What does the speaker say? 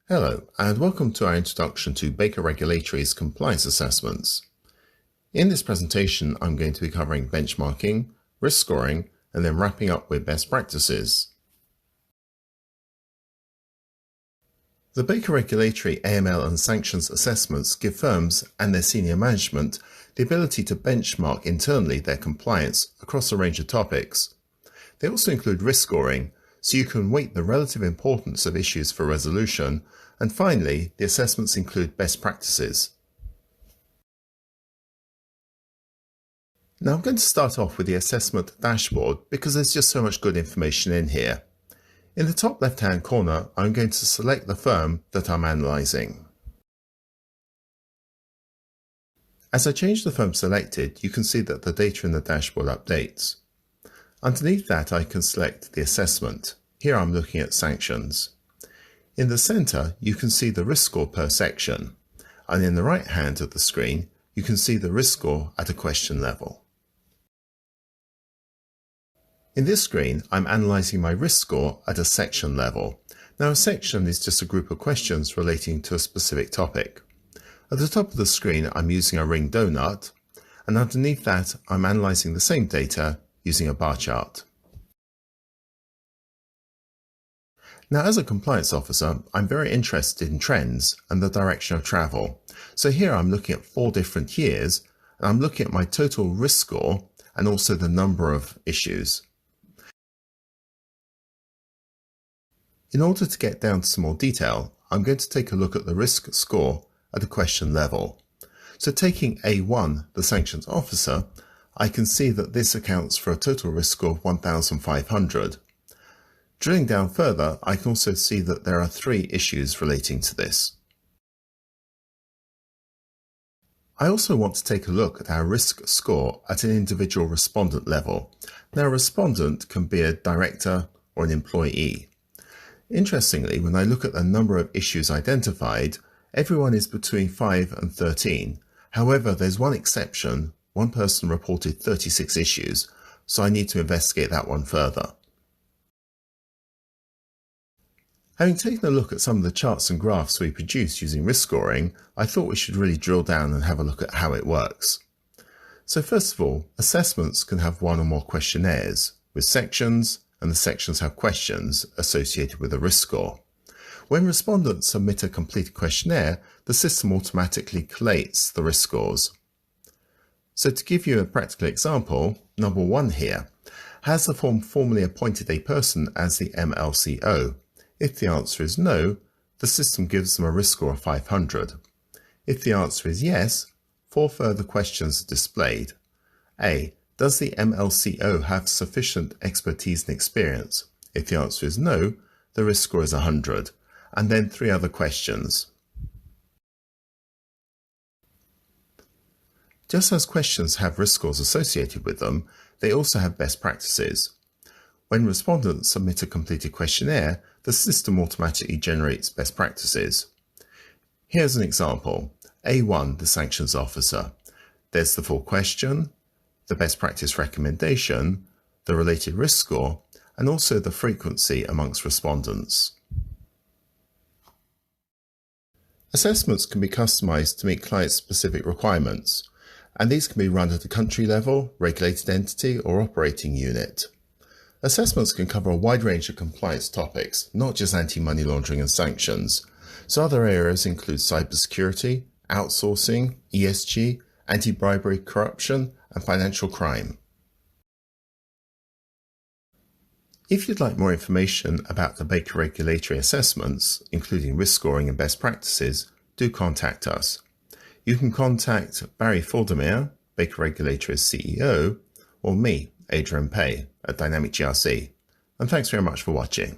Hello, and welcome to our introduction to Baker Regulatory's compliance assessments. In this presentation, I'm going to be covering benchmarking, risk scoring, and then wrapping up with best practices. The Baker Regulatory AML and Sanctions assessments give firms and their senior management the ability to benchmark internally their compliance across a range of topics. They also include risk scoring, so you can weight the relative importance of issues for resolution, and finally, the assessments include best practices. Now I'm going to start off with the assessment dashboard because there's just so much good information in here. In the top left-hand corner, I'm going to select the firm that I'm analysing. As I change the firm selected, you can see that the data in the dashboard updates. Underneath that, I can select the assessment. Here I'm looking at sanctions. In the centre, you can see the risk score per section, and in the right hand of the screen, you can see the risk score at a question level. In this screen, I'm analysing my risk score at a section level. Now, a section is just a group of questions relating to a specific topic. At the top of the screen, I'm using a ring donut, and underneath that, I'm analysing the same data using a bar chart. Now, as a compliance officer, I'm very interested in trends and the direction of travel. So here I'm looking at 4 different years, and I'm looking at my total risk score and also the number of issues. In order to get down to some more detail, I'm going to take a look at the risk score at a question level. So taking A1, the sanctions officer, I can see that this accounts for a total risk score of 1,500. Drilling down further, I can also see that there are 3 issues relating to this. I also want to take a look at our risk score at an individual respondent level. Now, a respondent can be a director or an employee. Interestingly, when I look at the number of issues identified, everyone is between 5 and 13. However, there's one exception. One person reported 36 issues, so I need to investigate that one further. Having taken a look at some of the charts and graphs we produce using risk scoring, I thought we should really drill down and have a look at how it works. So first of all, assessments can have 1 or more questionnaires with sections, and the sections have questions associated with a risk score. When respondents submit a completed questionnaire, the system automatically collates the risk scores. So to give you a practical example, number 1 here, has the form formally appointed a person as the MLCO? If the answer is no, the system gives them a risk score of 500. If the answer is yes, 4 further questions are displayed. A. Does the MLCO have sufficient expertise and experience? If the answer is no, the risk score is 100, and then 3 other questions. Just as questions have risk scores associated with them, they also have best practices. When respondents submit a completed questionnaire, the system automatically generates best practices. Here's an example. A1, the sanctions officer. There's the full question, the best practice recommendation, the related risk score, and also the frequency amongst respondents. Assessments can be customized to meet client-specific requirements, and these can be run at a country level, regulated entity, or operating unit. Assessments can cover a wide range of compliance topics, not just anti-money laundering and sanctions. So other areas include cybersecurity, outsourcing, ESG, anti-bribery, corruption, and financial crime. If you'd like more information about the Baker Regulatory Assessments, including risk scoring and best practices, do contact us. You can contact Barry Faldermeyer, Baker Regulatory's CEO, or me, Adrian Pay, at Dynamic GRC. And thanks very much for watching.